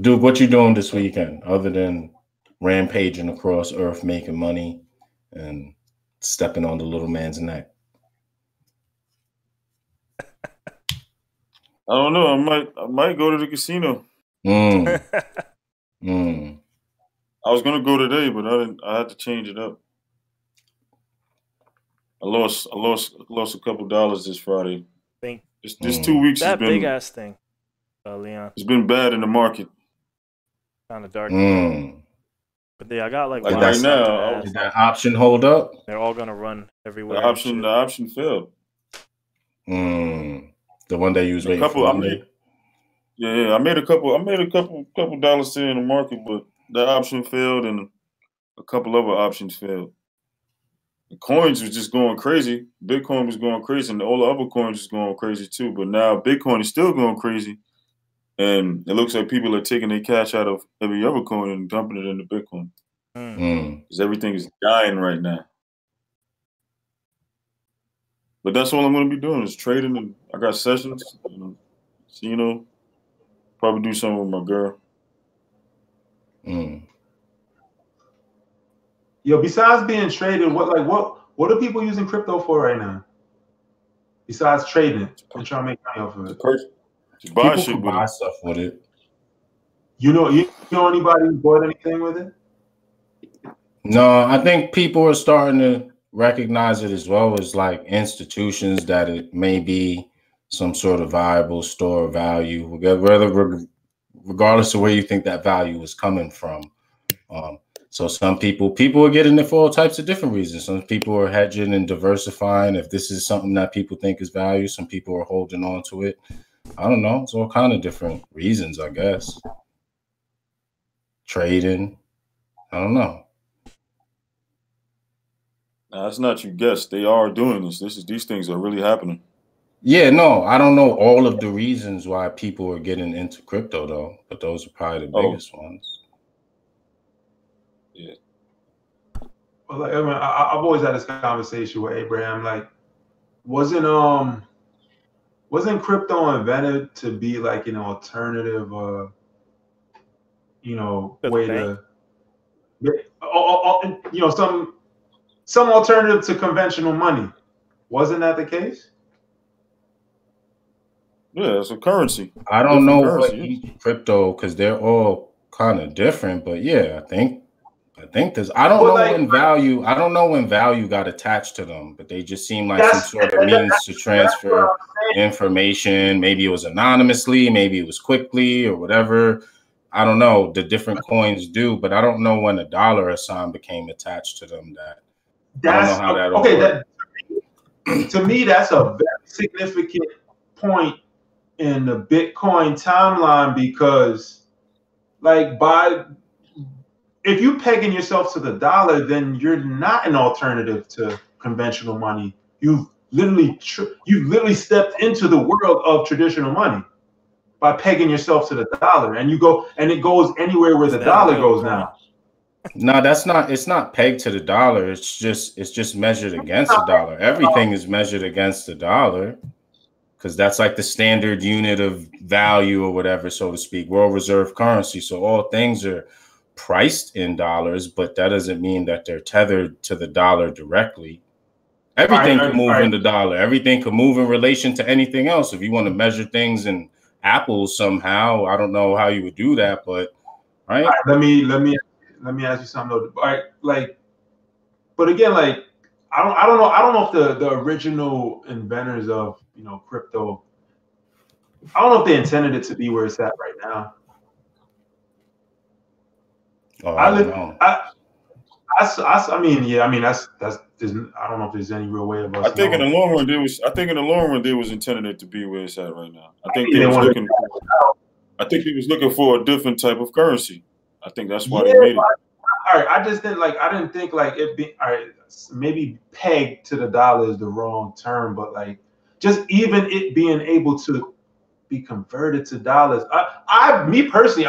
Duke, what you doing this weekend other than rampaging across Earth, making money and stepping on the little man's neck? I don't know. I might go to the casino. Mm. I was gonna go today, but I had to change it up. I lost a couple dollars this Friday. This 2 weeks that has been big ass thing, Leon. It's been bad in the market. Kind of dark. But I got like right now. Did that option hold up? They're all gonna run everywhere. The option failed. The one that you was waiting for. I made a couple dollars there in the market, but that option failed and a couple other options failed. The coins was just going crazy. Bitcoin was going crazy, and all the other coins was going crazy too. But now Bitcoin is still going crazy, and it looks like people are taking their cash out of every other coin and dumping it into Bitcoin. Because everything is dying right now. But that's all I'm going to be doing is trading, and I got sessions. Casino, probably do something with my girl. Yo, besides being traded, what are people using crypto for right now? Besides trading and trying to make money off of it. To buy people shit with buy it. stuff with it. You know anybody who bought anything with it? No, I think people are starting to recognize it as well as like institutions that it may be some sort of viable store of value, regardless of where you think that value is coming from. So some people are getting it for all types of different reasons. Some people are hedging and diversifying. If this is something that people think is value, some people are holding on to it. I don't know. It's all kind of different reasons, I guess. Trading. I don't know. Nah, that's not you guess. They are doing this. These things are really happening. Yeah, no, I don't know all of the reasons why people are getting into crypto though, but those are probably the biggest ones. Yeah. Well, like, I've always had this conversation with Abraham. Like, wasn't crypto invented to be like an alternative, way to, some alternative to conventional money? Wasn't that the case? Yeah, it's a currency. I don't know what each crypto, because they're all kind of different, but yeah, I think there's I don't know when value got attached to them, but they just seem like some sort of means to transfer information. Maybe it was anonymously, maybe it was quickly or whatever. I don't know. The different coins do, but I don't know when a dollar sign became attached to them. I don't know how that all worked. To me, that's a very significant point in the Bitcoin timeline, because like if you pegging yourself to the dollar, then you're not an alternative to conventional money. You've literally stepped into the world of traditional money by pegging yourself to the dollar, and it goes anywhere where the dollar goes now. No, it's not pegged to the dollar. It's just measured against the dollar. Everything is measured against the dollar, because that's like the standard unit of value or whatever, so to speak, world reserve currency. So all things are priced in dollars, but that doesn't mean that they're tethered to the dollar directly. Everything can move in the dollar. Everything can move in relation to anything else. If you want to measure things in apples somehow, I don't know how you would do that, but right. Let me ask you something though. But again, like I don't know if the original inventors of crypto, I don't know if they intended it to be where it's at right now. Oh, I mean, that's I don't know if there's any real way of us. I think in the long run, they was intended it to be where it's at right now. I think they was looking for a different type of currency. I think that's why they made it. All right, I didn't think like it be all right. Maybe pegged to the dollar is the wrong term, but like just even it being able to be converted to dollars. Me personally,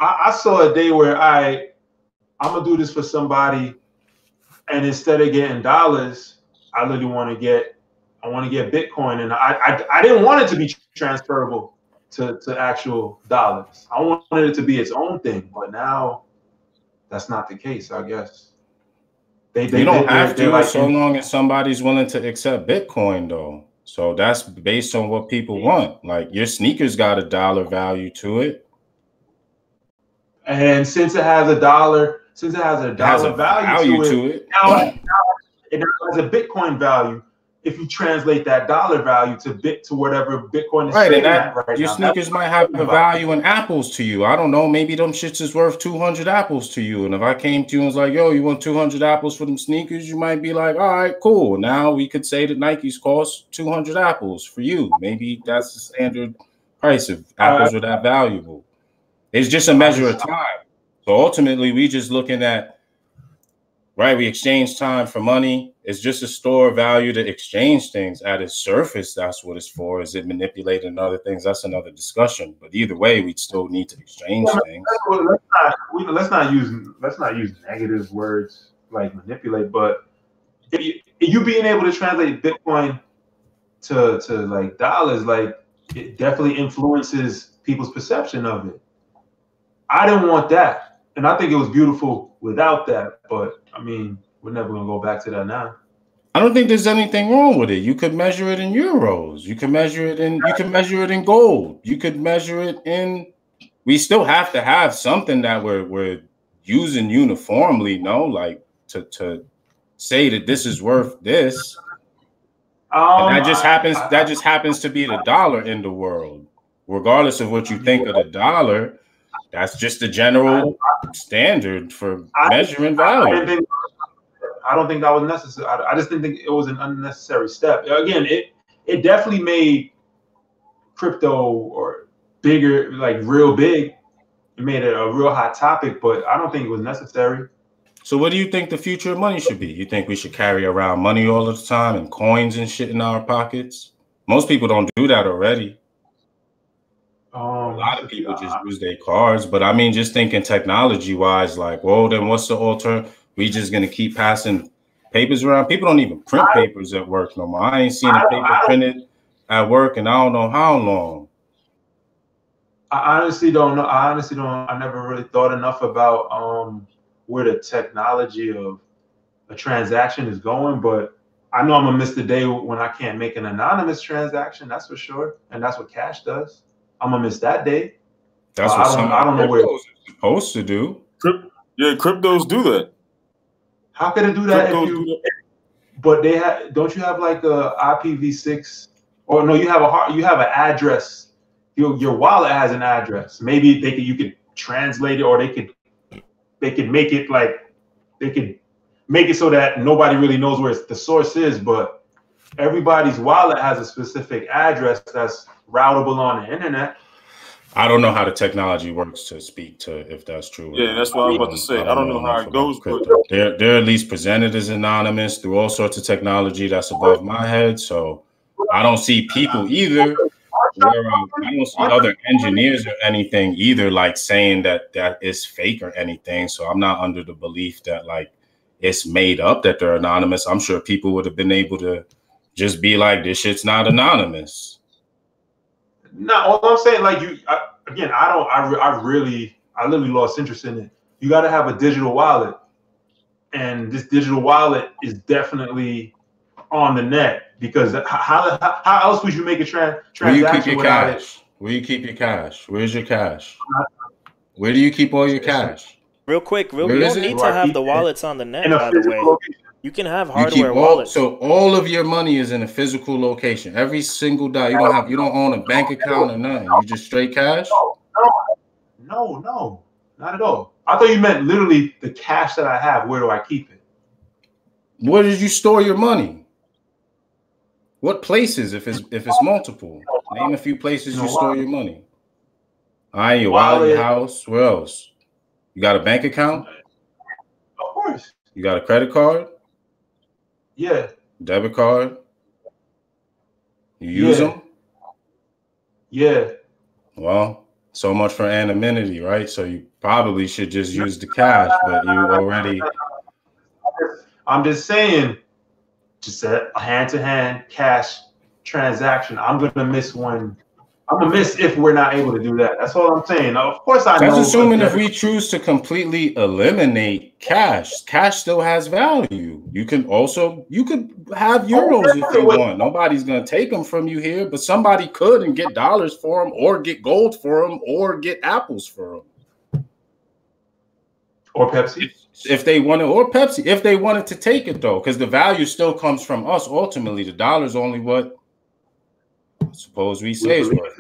I saw a day where I'm gonna do this for somebody, and instead of getting dollars, I literally want to get Bitcoin, and I didn't want it to be transferable. to actual dollars. I wanted it to be its own thing, but now that's not the case, I guess. You don't have to, like, so long as somebody's willing to accept Bitcoin, though. So that's based on what people want. Like, your sneakers got a dollar value to it. And since it has a dollar, value to it, now it has a Bitcoin value. If you translate that dollar value to whatever Bitcoin is trading at right now, your sneakers might have a value in apples to you. I don't know. Maybe them shits is worth 200 apples to you. And if I came to you and was like, yo, you want 200 apples for them sneakers? You might be like, all right, cool. Now we could say that Nikes cost 200 apples for you. Maybe that's the standard price if apples are that valuable. It's just a measure of time. So ultimately, we just looking at, right, we exchange time for money. It's just a store of value to exchange things. At its surface, that's what it's for. Is it manipulating other things? That's another discussion. But either way, we still need to exchange things. Let's not use negative words like manipulate. But if you being able to translate Bitcoin to like dollars, like, it definitely influences people's perception of it. I didn't want that, and I think it was beautiful without that. But I mean, we're never gonna go back to that now. I don't think there's anything wrong with it. You could measure it in euros. You can measure it in gold. You could measure it in. We still have to have something that we're using uniformly. No, like to say that this is worth this. And that just happens to be the dollar in the world, regardless of what you think of the dollar. That's just the general standard for measuring value. I don't think that was necessary. I just didn't think it was an unnecessary step. Again, it definitely made crypto or bigger, like real big. It made it a real hot topic, but I don't think it was necessary. So what do you think the future of money should be? You think we should carry around money all the time and coins and shit in our pockets? Most people don't do that already. A lot of people just use their cards, but I mean, just thinking technology-wise, like, well, then what's the alternative? We just gonna keep passing papers around? People don't even print papers at work no more. I ain't seen a paper printed at work and I don't know how long. I honestly don't know. I never really thought enough about where the technology of a transaction is going, but I know I'm gonna miss the day when I can't make an anonymous transaction. That's for sure, and that's what cash does. I'm gonna miss that day. That's what I don't know where it's supposed to do. Yeah, cryptos do that. How can it do that? But they have. Don't you have like a IPv6? Or no, you have an address. Your wallet has an address. Maybe you could translate it, or they could make it like they could make it so that nobody really knows where the source is, but everybody's wallet has a specific address that's routable on the internet. I don't know how the technology works to speak to if that's true. Yeah, that's what I was about to say. I don't know how it goes, but they're at least presented as anonymous through all sorts of technology that's above my head. So I don't see people either. I don't see other engineers or anything either, like saying that is fake or anything. So I'm not under the belief that like it's made up that they're anonymous. I'm sure people would have been able to just be like, this shit's not anonymous. No, all I'm saying, like I literally lost interest in it. You got to have a digital wallet, and this digital wallet is definitely on the net, because how else would you make a transaction without it? Where you keep your cash? Where's your cash? Where do you keep all your cash? Real quick, you don't need to have the wallets on the net, by the way. You can have hardware wallets. So all of your money is in a physical location. Every single dollar. You don't own a bank account or nothing. You just straight cash? No, not at all. I thought you meant literally the cash that I have. Where do I keep it? Where did you store your money? What places? If it's multiple, name a few places you store your money. All right, your wallet, your house. Where else? You got a bank account? Of course. You got a credit card? Yeah. Debit card? You use them? Yeah. Well, so much for anonymity, right? So you probably should just use the cash, but you already. I'm just saying, just a hand-to-hand cash transaction. I'm gonna miss when I'm gonna miss if we're not able to do that. That's all I'm saying. Now, of course, I know. That's assuming if we choose to completely eliminate cash, cash still has value. You could have euros if you want. Nobody's gonna take them from you here, but somebody could and get dollars for them, or get gold for them, or get apples for them, or Pepsi if they wanted, or Pepsi if they wanted to take it though, because the value still comes from us. Ultimately, the dollar's only what. Suppose we say it's worth.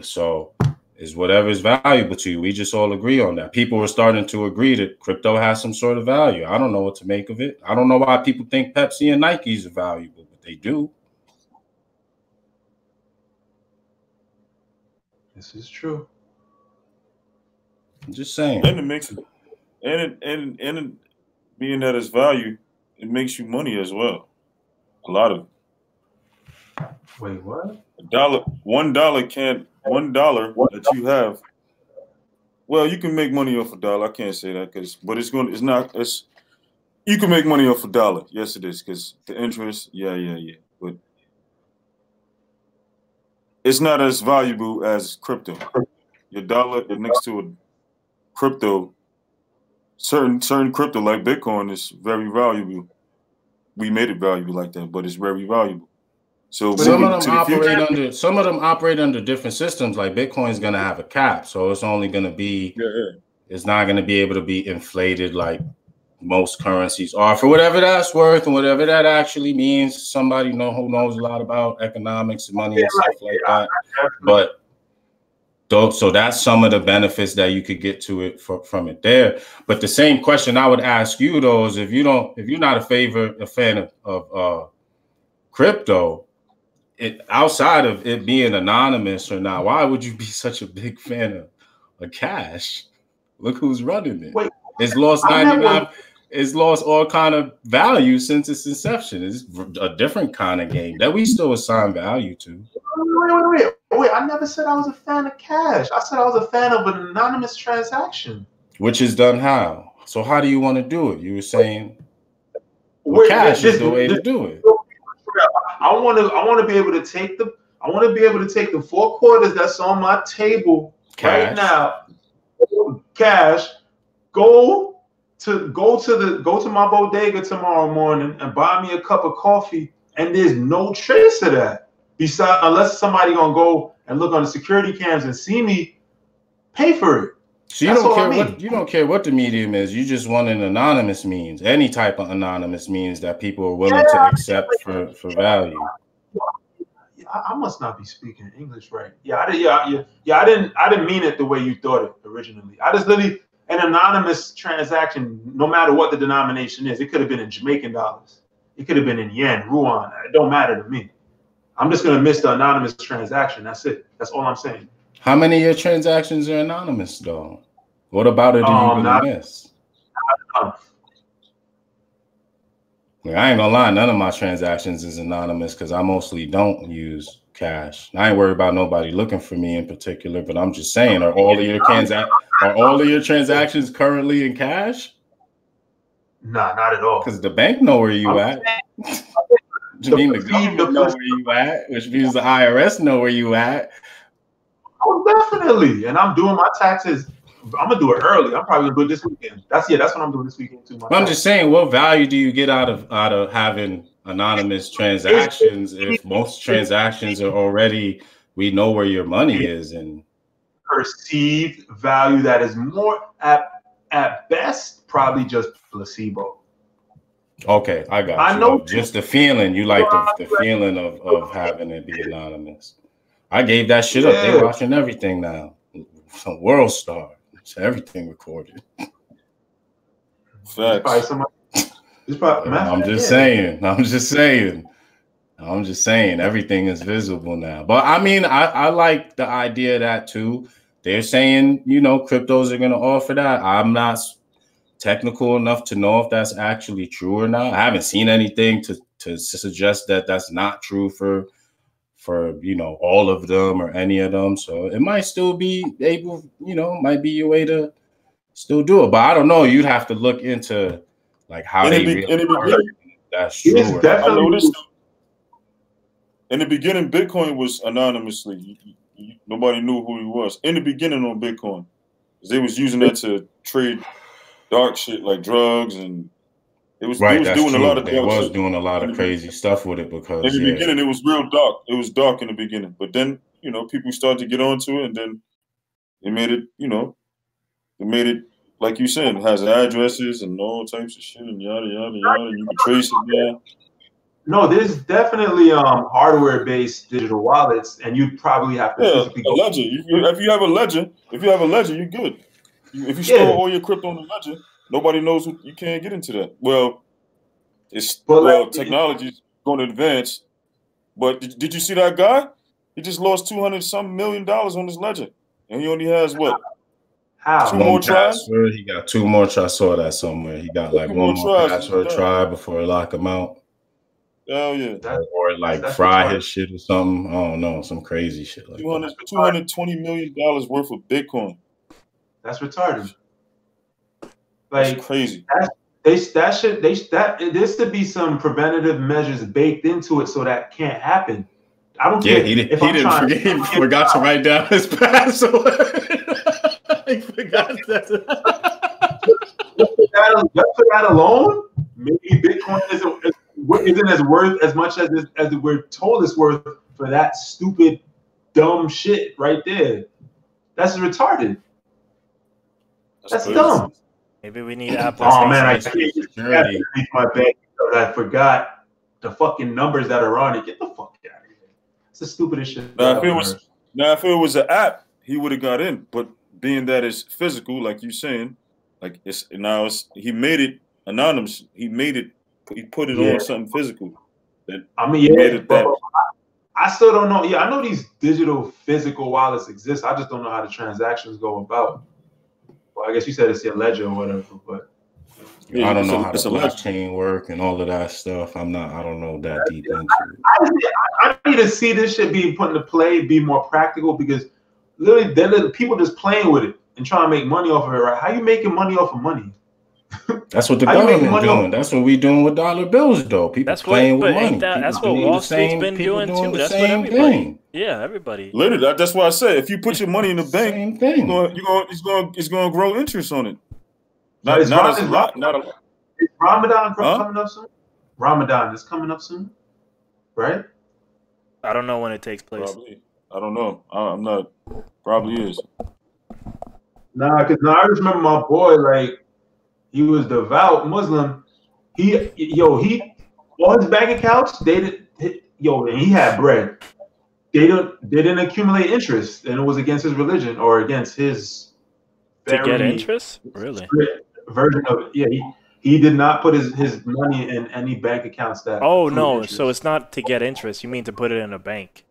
So is whatever is valuable to you. We just all agree on that. People are starting to agree that crypto has some sort of value. I don't know what to make of it. I don't know why people think Pepsi and Nikes are valuable, but they do. This is true. I'm just saying. And it makes it, and being that it's value, it makes you money as well. A lot of it. Wait, what? $1 that you have. Well, you can make money off a dollar. I can't say that you can make money off a dollar. Yes, it is, because the interest, yeah. But it's not as valuable as crypto. Your dollar next to a crypto, certain crypto like Bitcoin is very valuable. We made it valuable like that, but it's very valuable. So some of them operate under different systems. Like Bitcoin is going to have a cap, so it's only going to be. It's not going to be able to be inflated like most currencies are for whatever that's worth and whatever that actually means. Somebody who knows a lot about economics and money and stuff like that. But so that's some of the benefits that you could get to it from it there. But the same question I would ask you though is if you're not a fan of crypto. Outside of it being anonymous or not, why would you be such a big fan of cash? Look who's running it. Wait, it's lost 99. It's lost all kind of value since its inception. It's a different kind of game that we still assign value to. Wait! I never said I was a fan of cash. I said I was a fan of an anonymous transaction. Which is done how? So how do you want to do it? You were saying cash is the way to do it. I want to be able to take the 4 quarters that's on my table right now. Cash. Go to my bodega tomorrow morning and buy me a cup of coffee, and there's no trace of that. Unless somebody gonna go and look on the security cams and see me pay for it. So you don't care what the medium is. You just want an anonymous means, any type of anonymous means that people are willing to accept for value. I must not be speaking English right. I didn't mean it the way you thought it originally. I just literally an anonymous transaction, no matter what the denomination is. It could have been in Jamaican dollars. It could have been in yen, Ruan. It don't matter to me. I'm just gonna miss the anonymous transaction. That's it. That's all I'm saying. How many of your transactions are anonymous, though? What about it do you really miss? I ain't gonna lie, none of my transactions is anonymous because I mostly don't use cash. I ain't worried about nobody looking for me in particular, but I'm just saying, are all of your transactions currently in cash? Nah, not at all. Because the bank know where you at. You mean the government know where you at, which means the IRS know where you at. Oh, definitely. And I'm doing my taxes. I'm gonna do it early. I'm probably gonna do it this weekend. That's what I'm doing this weekend too. I'm just saying, what value do you get out of having anonymous transactions if most transactions are already, we know where your money is, and perceived value that is more at best probably just placebo. Okay, I got you. I know just the feeling. You like the feeling of having it be anonymous. I gave that shit up. They're watching everything now. Some World Star. It's everything recorded. Facts. I'm just saying. Everything is visible now. But I mean, I like the idea of that too. They're saying, cryptos are going to offer that. I'm not technical enough to know if that's actually true or not. I haven't seen anything to suggest that that's not true for all of them or any of them. So it might still be able, might be your way to still do it. But I don't know. You'd have to look into like how that's true. I noticed in the beginning, Bitcoin was anonymously. Nobody knew who he was in the beginning on Bitcoin. They was using that to trade dark shit like drugs, and they was doing a lot of doing a lot of crazy stuff with it because in the beginning it was real dark. It was dark in the beginning, but then people started to get onto it, and then they made it. They made it like you said, it has addresses and all types of shit and yada yada yada. And you can trace it now. No, there's definitely hardware-based digital wallets, and you probably have to physically a ledger. If you have a ledger, you're good. If you store all your crypto in a ledger, nobody knows you can't get into that. Well, technology's going to advance. But did you see that guy? He just lost $200-some million on his ledger, and he only has what? How? 2 more tries? He got 2 more tries. I saw that somewhere. He got like 1 more password try before they lock him out. Hell yeah. Or like fry his shit or something. I don't know. Some crazy shit like $220 million worth of Bitcoin. That's retarded. Like, that's crazy. There should be some preventative measures baked into it so that can't happen. I don't care. He forgot to write down his password. He forgot that. Just for that alone, maybe Bitcoin isn't as worth as much as we're told it's worth for that stupid, dumb shit right there. That's retarded. That's dumb. Maybe we need Apple. Oh man, I can't just leave my bed because I forgot the fucking numbers that are on it. Get the fuck out of here. It's the stupidest shit. Now, if it was an app, he would have got in. But being that it's physical, like you saying, like he made it anonymous. He put it on something physical. I still don't know. Yeah, I know these digital physical wallets exist. I just don't know how the transactions go about. Well, I guess you said it's your ledger or whatever, but I don't know how the blockchain work and all of that stuff. I don't know that deep into it. I need to see this shit being put into play, be more practical, because literally then people just playing with it and trying to make money off of it, right? How you making money off of money? That's what the government doing. That's what we doing with dollar bills, though. People playing with money. That's what Wall Street's been doing too. That's what everybody. Yeah, everybody. Literally, that's why I said if you put your money in the bank, it's going to grow interest on it. Is Ramadan coming up soon? Ramadan is coming up soon, right? I don't know when it takes place. Probably. I don't know. I'm not. Probably is. Nah, because I just remember my boy, like, he was devout Muslim. All his bank accounts, and he had bread. They didn't accumulate interest, and it was against his religion or against his to get interest. Really? Version of it. Yeah, he did not put his money in any bank accounts that. Oh no! Interest. So it's not to get interest. You mean to put it in a bank?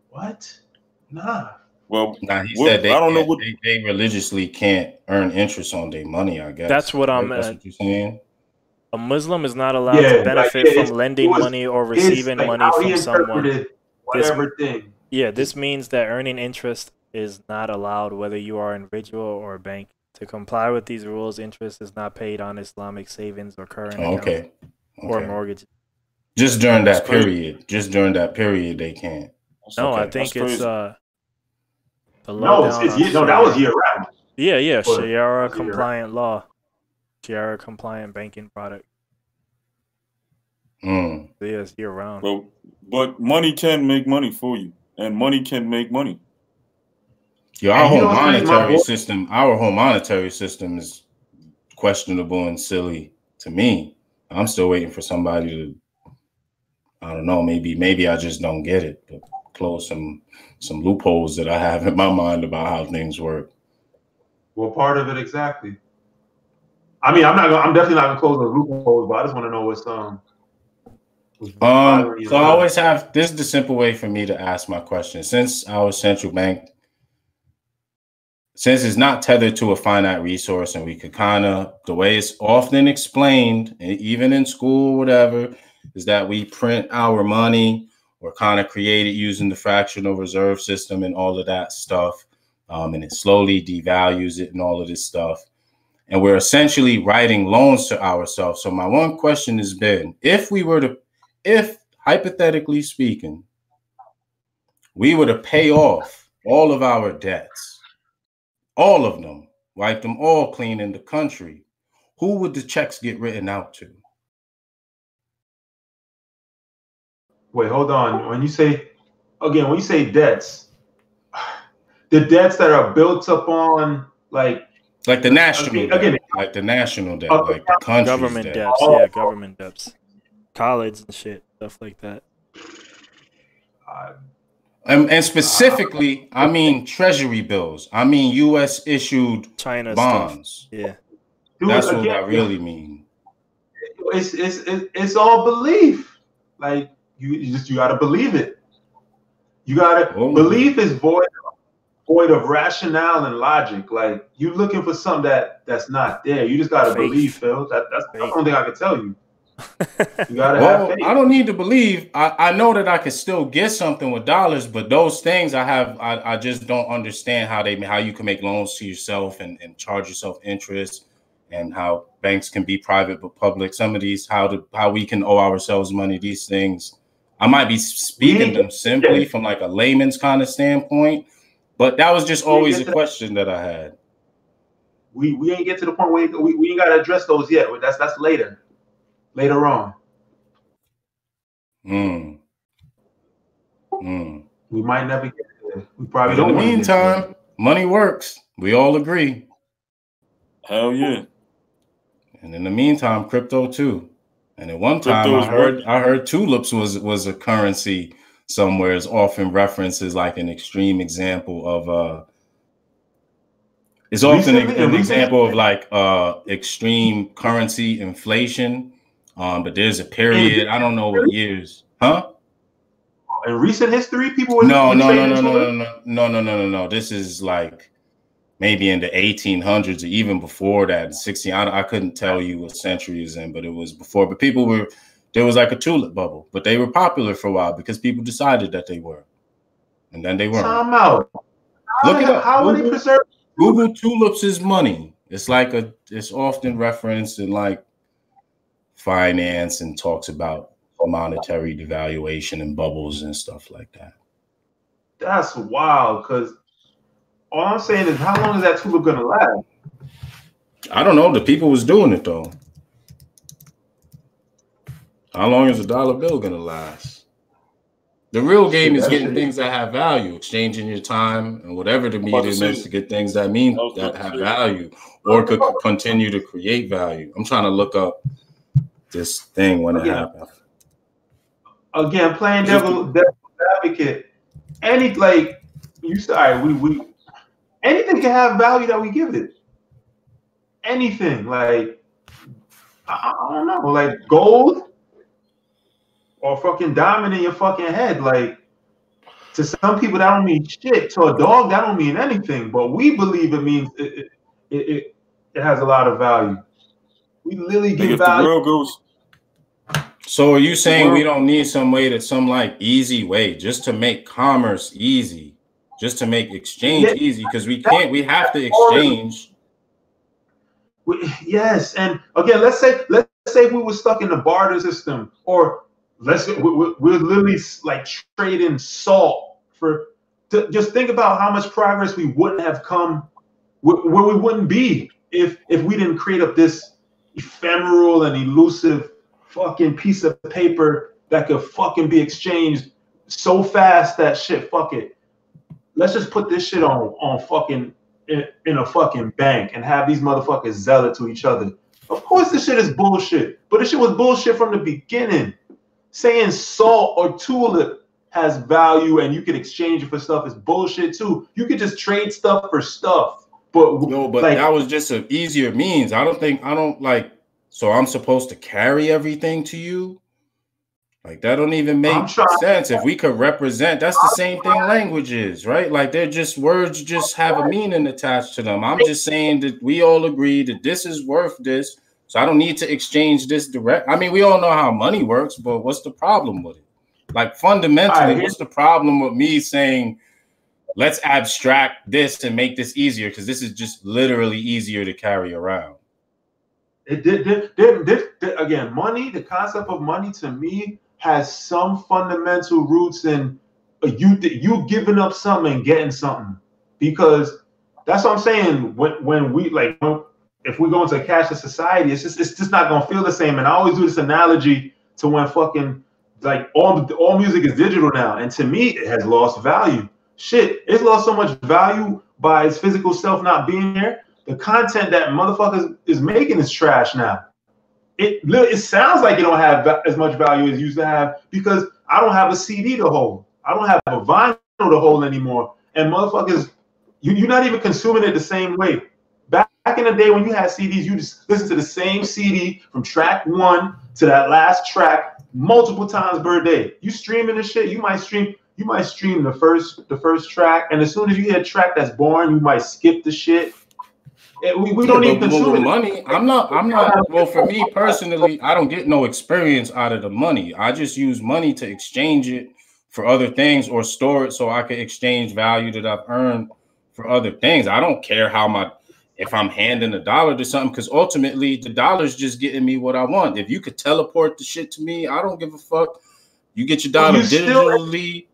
What? Nah. Well, he said they religiously can't earn interest on their money, I guess. That's what That's what you're saying? A Muslim is not allowed to benefit from lending money or receiving money from someone. Yeah, this means that earning interest is not allowed whether you are an individual or a bank. To comply with these rules, interest is not paid on Islamic savings or current accounts or mortgages. Just during that period. Just during that period, they can't. No, I think it's that was year round. Yeah, Sharia compliant law, Sharia compliant banking product. Yeah, it's year round. But money can make money for you, and money can make money. Our whole monetary system is questionable and silly to me. I'm still waiting for somebody to, I don't know, maybe I just don't get it, but close some loopholes that I have in my mind about how things work. Well, part of it exactly. I mean, I'm definitely not gonna close the loopholes, but I just want to know what's So I always have, this is the simple way for me to ask my question. Since our central bank, since it's not tethered to a finite resource, and we could the way it's often explained, even in school, whatever, is that we print our money or create it using the fractional reserve system and all of that stuff. And it slowly devalues it and all of this stuff. And we're essentially writing loans to ourselves. So my one question has been, if hypothetically speaking, we were to pay off all of our debts, all of them, wipe them all clean in the country, who would the checks get written out to? Wait, hold on. When you say debts, the debts that are built upon like the national debt, like the national debt, like the country's government debt. debts, yeah, government debts, college and shit, stuff like that. And specifically, I mean treasury bills. I mean U.S. issued China bonds. Stuff. Yeah, that's what I really mean. It's all belief. Like you gotta believe it. You gotta belief is void of rationale and logic. Like you looking for something that's not there. You just gotta believe, Phil. That's the only thing I can tell you. You gotta have faith. I don't need to believe. I know that I can still get something with dollars, but those things I just don't understand how you can make loans to yourself and charge yourself interest, and how banks can be private but public. Some of these, how we can owe ourselves money. These things, I might be speaking them simply from like a layman's kind of standpoint, but that was just always a question that I had. We ain't get to the point where we ain't got to address those yet. That's later on. We might never get there. We probably don't. In the meantime, money works. We all agree. Hell yeah. And in the meantime, crypto too. And at one time, I heard tulips was a currency somewhere. Is often referenced as like an extreme example of it's often an example of like extreme currency inflation. But there's a period, I don't know what years, huh? In recent history, people were no. This is like maybe in the 1800s or even before that, 16. I couldn't tell you what century is in, but it was before. But there was like a tulip bubble, but they were popular for a while because people decided that they were, and then they weren't. Time out. Look it up. How would they preserve? Google tulips is money. It's often referenced in like finance and talks about monetary devaluation and bubbles and stuff like that. That's wild, because all I'm saying is, how long is that tulip gonna last? I don't know. The people was doing it though. How long is a dollar bill gonna last? The real game is getting things that have value, exchanging your time and whatever the medium is to get things that have value or could continue to create value. I'm trying to look up this thing when it happened. Again, playing devil advocate. Anything can have value that we give it. Anything, like I don't know, like gold or fucking diamond in your fucking head. Like to some people that don't mean shit. To a dog that don't mean anything. But we believe it means it has a lot of value. We literally give value. The world goes. So are you saying we don't need some like easy way just to make commerce easy, just to make exchange easy? Because we have to exchange. Yes, and again, let's say we were stuck in the barter system, or we're literally like trading salt just think about how much progress we wouldn't have come, where we wouldn't be if we didn't create up this ephemeral and elusive fucking piece of paper that could fucking be exchanged so fast that shit, fuck it. Let's just put this shit on fucking in a fucking bank and have these motherfuckers sell it to each other. Of course this shit is bullshit, but this shit was bullshit from the beginning. Saying salt or tulip has value and you can exchange it for stuff is bullshit too. You could just trade stuff for stuff. But that was just an easier means. So I'm supposed to carry everything to you? Like that don't even make sense. If we could represent, that's the same thing language is, right? Like they're just words, just have a meaning attached to them. I'm just saying that we all agree that this is worth this. So I don't need to exchange this direct. I mean, we all know how money works, but what's the problem with it? Like fundamentally, what's the problem with me saying, let's abstract this and make this easier? Because this is just literally easier to carry around. Again, money, the concept of money to me has some fundamental roots in you giving up something and getting something, because that's what I'm saying. When we like, if we go into a cashless society, it's just not gonna feel the same. And I always do this analogy to when fucking like all music is digital now, and to me it has lost value. Shit, it's lost so much value by its physical self not being there. The content that motherfuckers is making is trash now. It sounds like it don't have as much value as it used to have, because I don't have a CD to hold. I don't have a vinyl to hold anymore. And motherfuckers, you're not even consuming it the same way. Back in the day when you had CDs, you just listen to the same CD from track 1 to that last track multiple times per day. You streaming the shit, you might stream the first track, and as soon as you hear a track that's boring, you might skip the shit. We don't even consume it. Money. I'm not. Well, for me personally, I don't get no experience out of the money. I just use money to exchange it for other things or store it so I can exchange value that I've earned for other things. I don't care if I'm handing $1 to something, because ultimately the dollar's just getting me what I want. If you could teleport the shit to me, I don't give a fuck. You get your dollar digitally.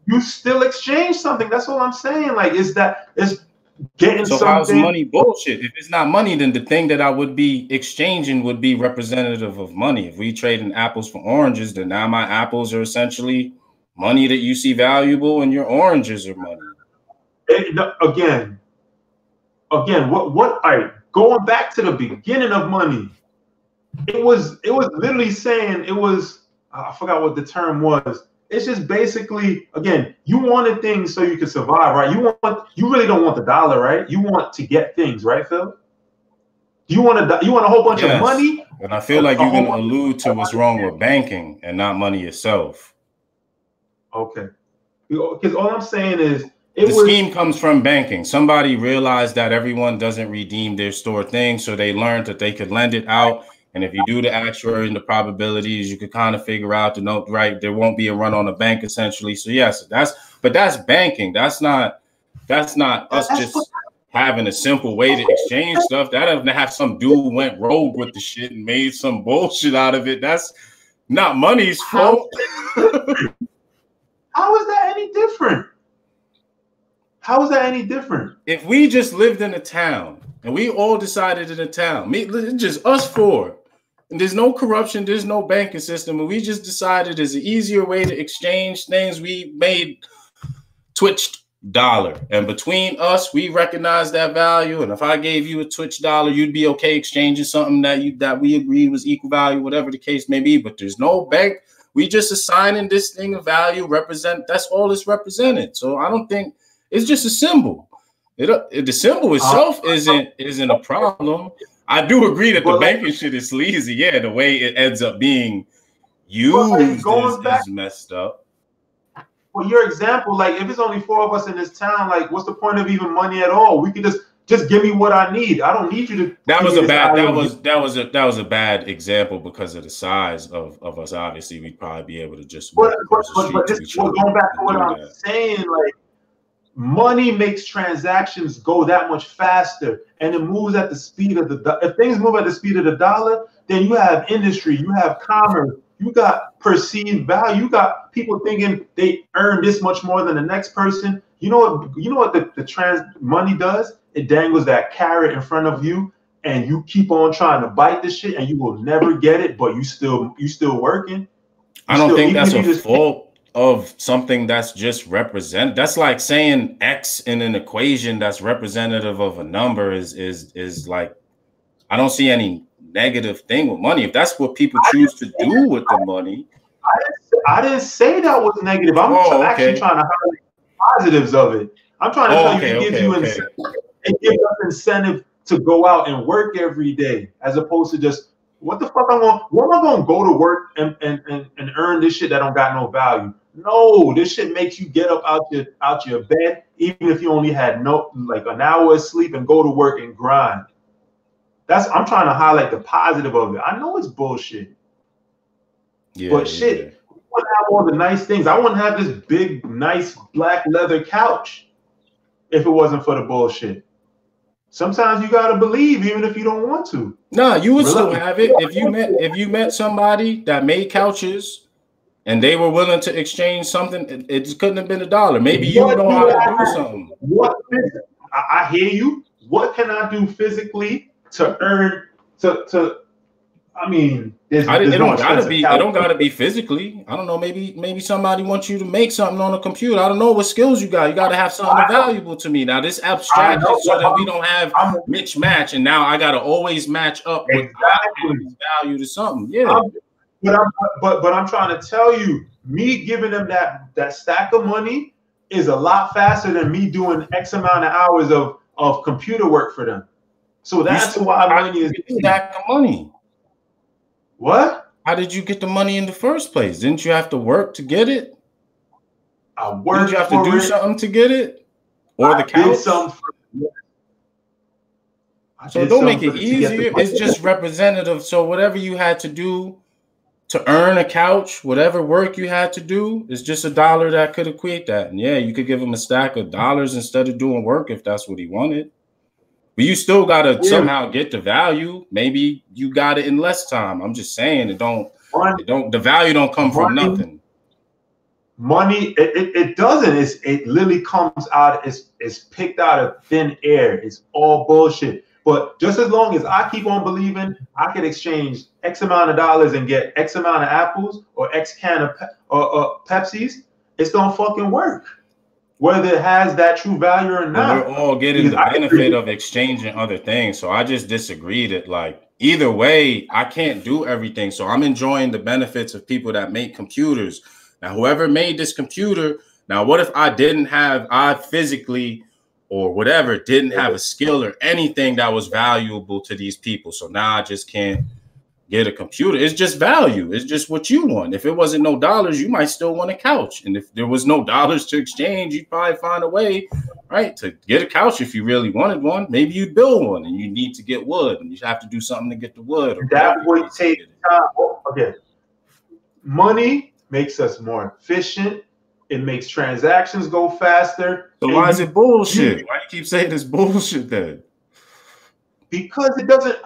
You still exchange something. That's all I'm saying. Like, it's getting so something. How's money bullshit? If it's not money, then the thing that I would be exchanging would be representative of money. If we trading apples for oranges, then now my apples are essentially money that you see valuable, and your oranges are money. Again, what? All right, going back to the beginning of money, it was literally saying it was. I forgot what the term was. It's just basically, again, you wanted things so you could survive, right? You really don't want the dollar, right? You want to get things, right, Phil? You want a whole bunch of money? And I feel like you're going to allude to what's wrong with banking and not money itself. Okay. Because all I'm saying is, the scheme comes from banking. Somebody realized that everyone doesn't redeem their stored things, so they learned that they could lend it out. And if you do the actuary and the probabilities, you could kind of figure out there won't be a run on the bank essentially. So yes, that's banking. That's not us just having a simple way to exchange stuff. That doesn't have some dude went rogue with the shit and made some bullshit out of it. That's not money's fault. How is that any different? How is that any different? If we just lived in a town and we all decided in a town, just us four, and there's no corruption, there's no banking system, and we just decided there's an easier way to exchange things, we made Twitch dollar. And between us, we recognize that value. And if I gave you a Twitch dollar, you'd be okay exchanging something that we agreed was equal value, whatever the case may be. But there's no bank. We just assigning this thing a value, that's all it's represented. So I don't think it's just a symbol. The symbol itself isn't a problem. I do agree that the banking shit is sleazy. Yeah, the way it ends up being used is messed up. Well, your example, like if it's only 4 of us in this town, like what's the point of even money at all? We could just give me what I need. I don't need you to. That was a bad example because of the size of us. Obviously, we'd probably be able to just. But going back to what I'm saying, like money makes transactions go that much faster, and it moves at the speed of if things move at the speed of the dollar, then you have industry, you have commerce, you got perceived value, you got people thinking they earn this much more than the next person. You know what the money does? It dangles that carrot in front of you, and you keep on trying to bite the shit, and you will never get it, but you still working. I don't think that's a fault of something that's just represent. That's like saying X in an equation that's representative of a number is like, I don't see any negative thing with money. If that's what people choose to do with the money. I didn't say that was negative. I'm actually trying to highlight positives of it. I'm trying to tell you, it gives us incentive to go out and work every day, as opposed to just what the fuck am I gonna go to work and earn this shit that don't got no value? No, this shit makes you get up out your bed, even if you only had like an hour of sleep, and go to work and grind. I'm trying to highlight the positive of it. I know it's bullshit. But shit, I want to have all the nice things. I wouldn't have this big, nice black leather couch if it wasn't for the bullshit. Sometimes you gotta believe, even if you don't want to. No, you would still have it if you met somebody that made couches and they were willing to exchange something, it just couldn't have been $1. Maybe you know how to do something. I hear you. What can I do physically to earn to I mean, it don't gotta be physically. I don't know. Maybe somebody wants you to make something on a computer. I don't know what skills you got. You got to have something valuable to me. Now this abstract is so that we don't have mismatch, and now I got to always match up with value to something. Yeah. But I'm trying to tell you, me giving them that stack of money is a lot faster than me doing X amount of hours of computer work for them. So that's why money is a stack of money. What? How did you get the money in the first place? Didn't you have to work to get it? I worked. Did you have to do something to get it? Or the couch? So don't make it easier. It's just representative. So whatever you had to do to earn a couch, whatever work you had to do, is just $1 that could equate that. And yeah, you could give him a stack of dollars instead of doing work if that's what he wanted. But you still gotta somehow get the value. Maybe you got it in less time. I'm just saying the value don't come from nothing. Money, it doesn't. It literally comes out, it's picked out of thin air. It's all bullshit. But just as long as I keep on believing I could exchange X amount of dollars and get X amount of apples or X can of Pepsis, it's gonna fucking work. Whether it has that true value or not. We're all getting the benefit of exchanging other things. So I just disagree that, like, either way, I can't do everything. So I'm enjoying the benefits of people that make computers. Now, whoever made this computer, now what if I physically or whatever didn't have a skill or anything that was valuable to these people? So now I just can't get a computer. It's just value. It's just what you want. If it wasn't no dollars, you might still want a couch. And if there was no dollars to exchange, you'd probably find a way, right, to get a couch if you really wanted one. Maybe you'd build one and you need to get wood and you have to do something to get the wood. That would take time. Okay. Money makes us more efficient. It makes transactions go faster. So why is it bullshit? Why do you keep saying it's bullshit then? Because it doesn't.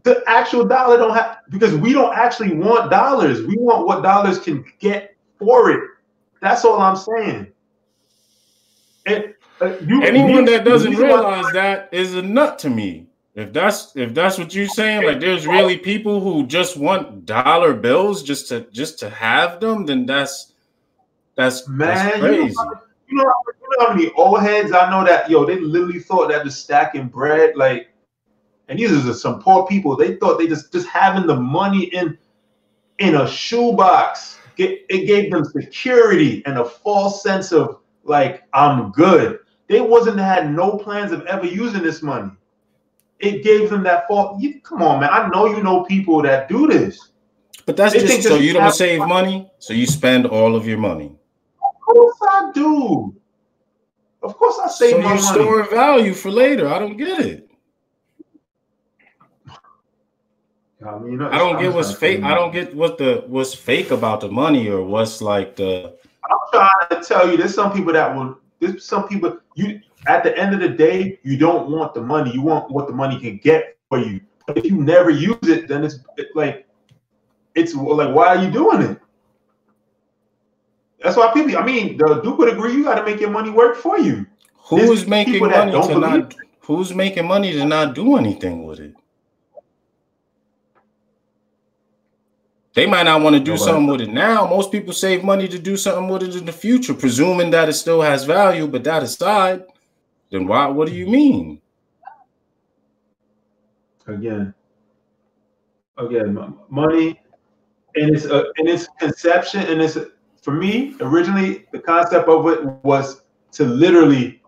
The actual dollar don't have, because we don't actually want dollars. We want what dollars can get for it. That's all I'm saying. Anyone that doesn't realize that is a nut to me. If that's what you're saying, like there's really people who just want dollar bills just to have them, then that's crazy. You know how many old heads I know that they literally thought that just stacking bread, like. And these are some poor people. They thought they just having the money in a shoebox, it gave them security and a false sense of like, I'm good. They had no plans of ever using this money. It gave them that false. Come on, man. I know you know people that do this. But that's just so you don't save money, so you spend all of your money. Of course I do. Of course I save my money. So you store value for later. I don't get it. I mean, I don't get what's fake. I don't get what's fake about the money or what's like the. I'm trying to tell you, there's some people you at the end of the day, you don't want the money. You want what the money can get for you. But if you never use it, then it's like, why are you doing it? That's why people. I mean, the Duke would agree. You got to make your money work for you. Who's making money to not do anything with it? They might not want to do something with it now. Most people save money to do something with it in the future, presuming that it still has value. But that aside, then why? What do you mean? Again, money and its conception, and it's, for me, originally the concept of it was to literally,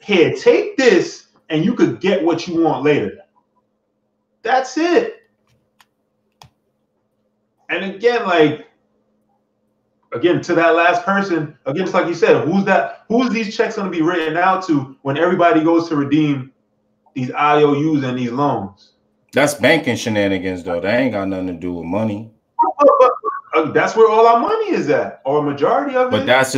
take this and you could get what you want later. That's it. And again, to that last person, again, it's like you said, who's these checks going to be written out to when everybody goes to redeem these IOUs and these loans? That's banking shenanigans, though. That ain't got nothing to do with money. That's where all our money is at, or a majority of it. But that's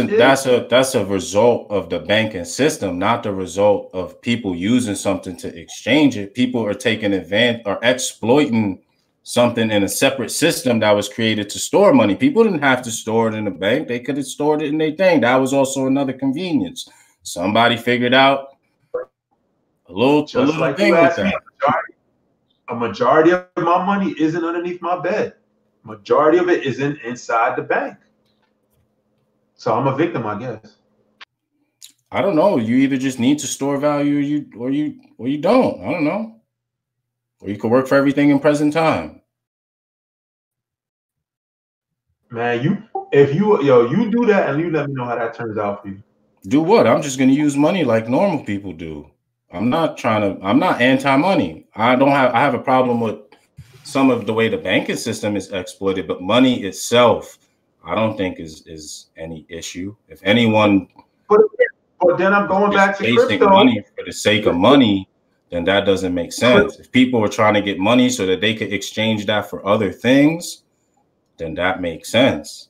a result of the banking system, not the result of people using something to exchange it. People are taking advantage or exploiting something in a separate system that was created to store money. People didn't have to store it in a bank. They could have stored it in their thing. That was also another convenience. Somebody figured out a little like thing with that. A majority of my money isn't underneath my bed. Majority of it isn't inside the bank. So I'm a victim, I guess. I don't know. You either just need to store value or you don't. I don't know. Or you could work for everything in present time. Man, you do that and you let me know how that turns out for you. Do what? I'm just gonna use money like normal people do. I'm not anti-money. I have a problem with some of the way the banking system is exploited, but money itself, I don't think is any issue. If anyone but then I'm going back to crypto. Money for the sake of money, then that doesn't make sense. If people were trying to get money so that they could exchange that for other things, then that makes sense.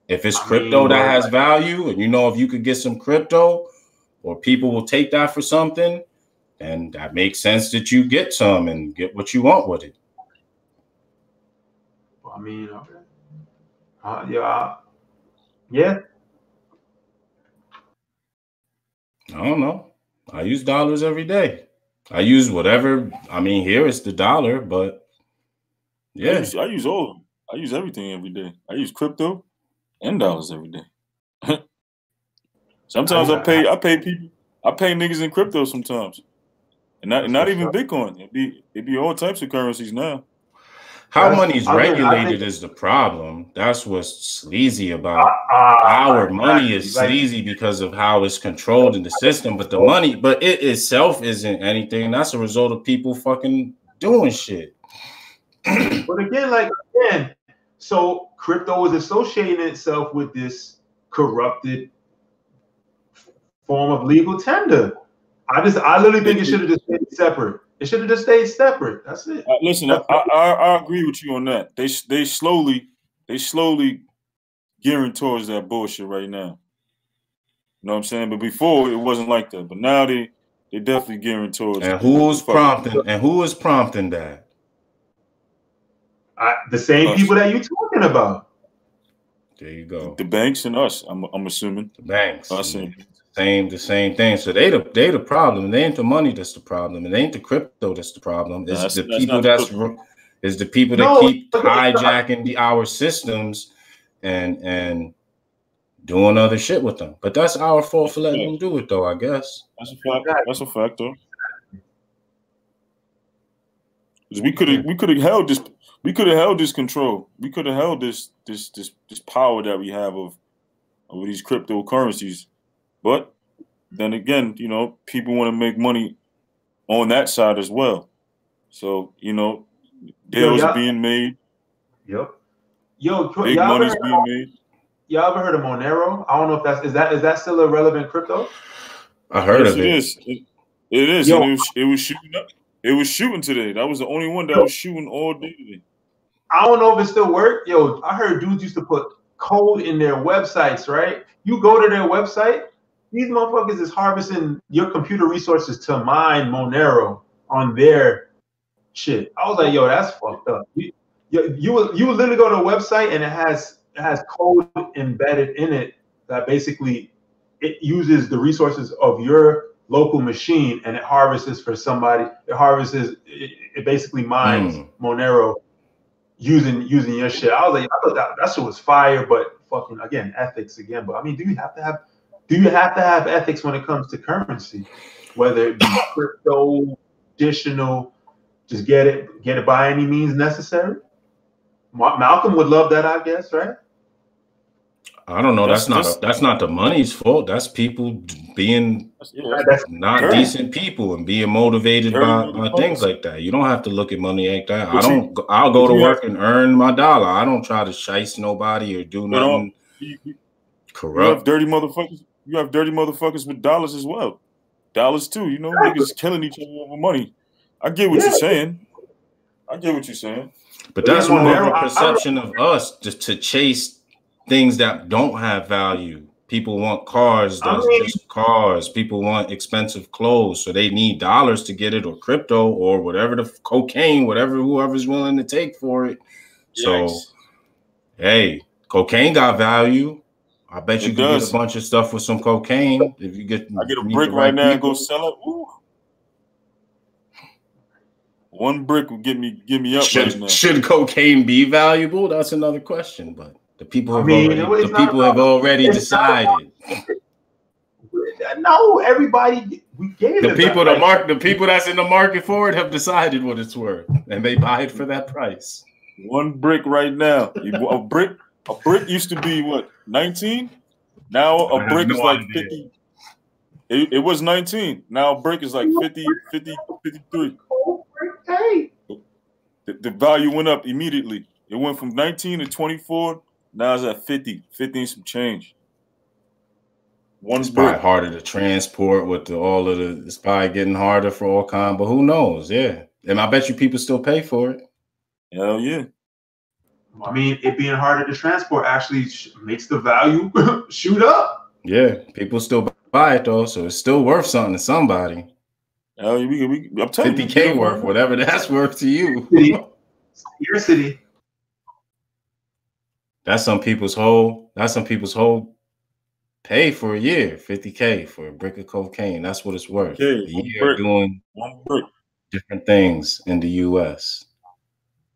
If it's crypto that has value, and if you could get some crypto or people will take that for something, then that makes sense that you get some and get what you want with it. I mean, yeah. I don't know. I use dollars every day. I use whatever. I mean, here it's the dollar, but yeah. I use all of them. I use everything every day. I use crypto and dollars every day. Sometimes I pay niggas in crypto sometimes. And not even Bitcoin. It'd be all types of currencies now. How money's regulated is the problem. That's what's sleazy about our money is sleazy because of how it's controlled in the system. But it itself isn't anything. That's a result of people fucking doing shit. But again, so crypto is associating itself with this corrupted form of legal tender. I literally think it should have just stayed separate. It should have just stayed separate. That's it. Listen, I agree with you on that. They slowly gearing towards that bullshit right now. You know what I'm saying? But before it wasn't like that. But now they definitely gearing towards. And who is prompting that? The same people that you're talking about. There you go. The banks and us. I'm assuming the banks. Us the same thing. So they the problem. It ain't the money that's the problem. It ain't the crypto that's the problem. It's the people that keep hijacking our systems and doing other shit with them. But that's our fault for letting them do it, though. I guess that's a fact. That's a fact, though. We could have held this. We could have held this control. We could have held this power that we have of these cryptocurrencies. But then again, people want to make money on that side as well. So, deals are being made. Yep. Big money's being made. Y'all ever heard of Monero? I don't know if is that still a relevant crypto? I heard of it. It is. It is. And it was shooting up. It was shooting today. That was the only one that was shooting all day today. I don't know if it still works. I heard dudes used to put code in their websites, right? You go to their website, these motherfuckers is harvesting your computer resources to mine Monero on their shit. I was like, that's fucked up. You would literally go to a website and it has code embedded in it that basically it uses the resources of your local machine and it harvests for somebody. It basically mines Monero using your shit. I was like, I thought that shit was fire, but fucking again, ethics again. But I mean, do you have to have ethics when it comes to currency? Whether it be crypto, traditional, just get it by any means necessary. Malcolm would love that, I guess, right? I don't know. That's not the money's fault. That's people being not decent people and being motivated by things like that. You don't have to look at money like that. I'll go to work and earn my dollar. I don't try to shice nobody or do nothing corrupt. You have dirty motherfuckers. You have dirty motherfuckers with dollars as well. Dollars too. Niggas killing each other over money. I get what you're saying. But that's more of a perception of us just to chase things that don't have value. People want cars that's just cars. People want expensive clothes, so they need dollars to get it, or crypto, or whatever, the cocaine, whatever whoever's willing to take for it. So, hey, cocaine got value. I bet you can get a bunch of stuff with some cocaine if you get. I get a brick right now and go sell it. Ooh. One brick will get me up right now. Should cocaine be valuable? That's another question, but. The people have already decided. No, everybody. We gave the people the people that's in the market for it have decided what it's worth, and they buy it for that price. One brick right now. A brick used to be what, 19? Now a brick is like 50. It was 19. Now a brick is like 50, 53. Hey. The value went up immediately. It went from 19 to 24. Now it's at 50 and some change. It's probably harder to transport with it's probably getting harder for all kinds, but who knows? Yeah. And I bet you people still pay for it. Hell yeah. I mean, it being harder to transport actually makes the value shoot up. Yeah. People still buy it though, so it's still worth something to somebody. Hell, I'm telling 50K worth, whatever that's worth to you. Your city. That's some people's whole pay for a year, 50K for a brick of cocaine. That's what it's worth. Okay, a year doing different things in the US.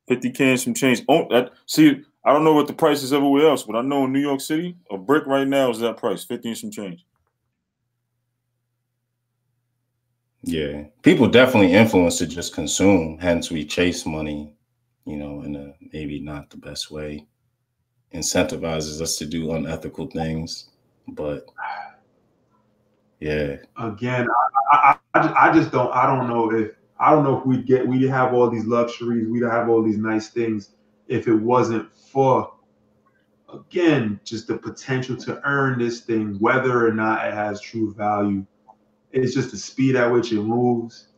50K and some change. Oh, see, I don't know what the price is everywhere else, but I know in New York City, a brick right now is that price, 50 and some change. Yeah. People definitely influence to just consume. Hence we chase money, in a maybe not the best way. Incentivizes us to do unethical things, but yeah. Again, I just don't. I don't know if we'd have all these luxuries, we'd have all these nice things if it wasn't for, again, just the potential to earn this thing, whether or not it has true value. It's just the speed at which it moves,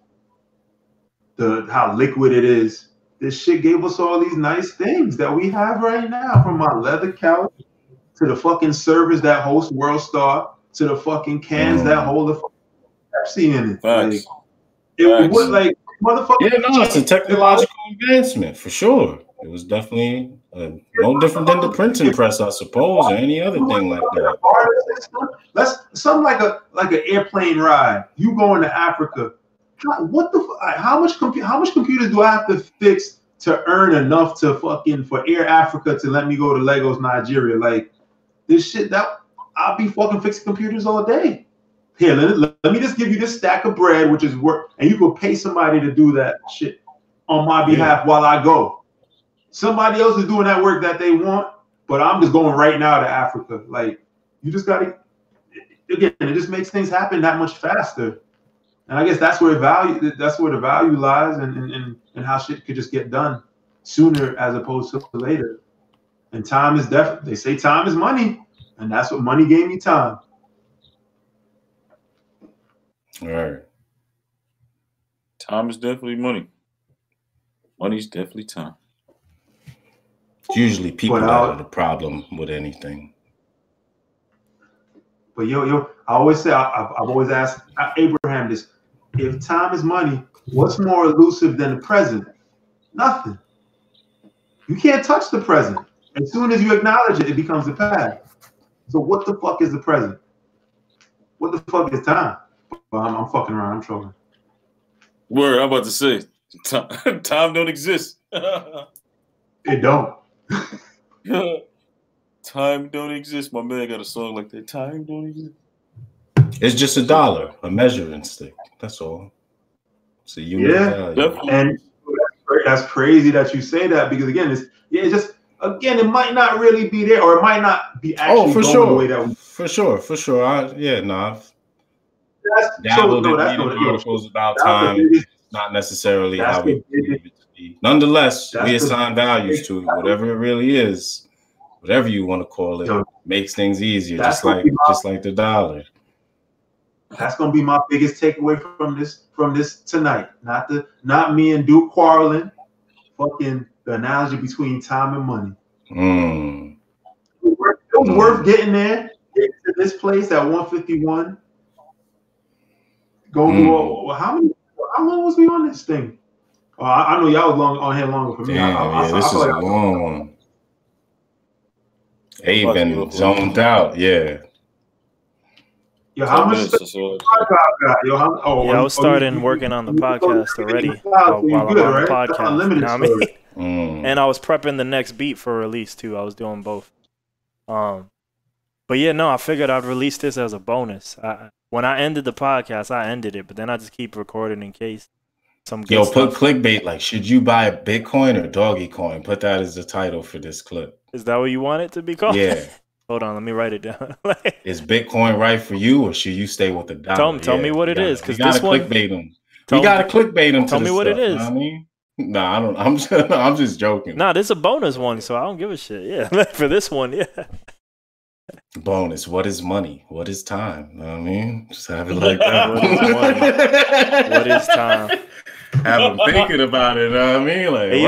how liquid it is. This shit gave us all these nice things that we have right now, from my leather couch to the fucking servers that host World Star to the fucking cans that hold the Pepsi in it. Facts. It was like motherfucker. Yeah, no, it's a technological advancement for sure. It was definitely no different than the printing press, I suppose, or any other thing like that. That's something like an airplane ride. You going to Africa. How much computers do I have to fix to earn enough for Air Africa to let me go to Lagos, Nigeria? Like this shit I'll be fucking fixing computers all day. Here, let me just give you this stack of bread, which is work, and you can pay somebody to do that shit on my behalf while I go. Somebody else is doing that work that they want, but I'm just going right now to Africa. Like you just gotta, again, it just makes things happen that much faster. And I guess that's where the value lies, and how shit could just get done sooner as opposed to later. And time is they say time is money, and that's what money gave me, time. All right. Time is definitely money. Money's definitely time. It's usually people that are the problem with anything. But I always say, I've always asked Abraham this: if time is money, what's more elusive than the present? Nothing. You can't touch the present. As soon as you acknowledge it, it becomes the past. So what the fuck is the present? What the fuck is time? Well, I'm fucking around. I'm trolling. Word, I'm about to say, time don't exist. It don't. Time don't exist. My man got a song like that. Time don't exist. It's just a dollar, a measuring stick. That's all. So and that's crazy that you say that, because again, it might not really be there, or it might not be actually for going sure. the way that we. For sure. Dabbled in reading articles about time. Not necessarily how we believe it to be. Nonetheless, we assign values to it, whatever it really is, whatever you want to call it, makes things easier, just like the dollar. That's gonna be my biggest takeaway from this tonight. Not me and Duke quarreling. Fucking the analogy between time and money. It was worth getting there. to this place at 151. Go how long was we on this thing? I know y'all was on here longer for me. Damn, this is a long one. They been zoned out, yeah. Yo, how much? I was starting working on the podcast already while I'm on the podcast. You know what I mean? And I was prepping the next beat for release too. I was doing both. But yeah, no, I figured I'd release this as a bonus. When I ended the podcast, I ended it, but then I just keep recording in case some good stuff. Put clickbait like, should you buy Bitcoin or Doggy Coin? Put that as the title for this clip. Is that what you want it to be called? Yeah. Hold on, let me write it down. Is Bitcoin right for you, or should you stay with the dollar? Tell me what it is, because this one clickbait them. You gotta clickbait them. Tell me what it is. You know what I mean? Nah, I don't. I'm just joking. Nah, this is a bonus one, so I don't give a shit. Yeah, for this one, yeah. Bonus. What is money? What is time? You know what I mean? Just have it like that. What is money? What is time? Have them thinking about it. You know what I mean? Like. Hey,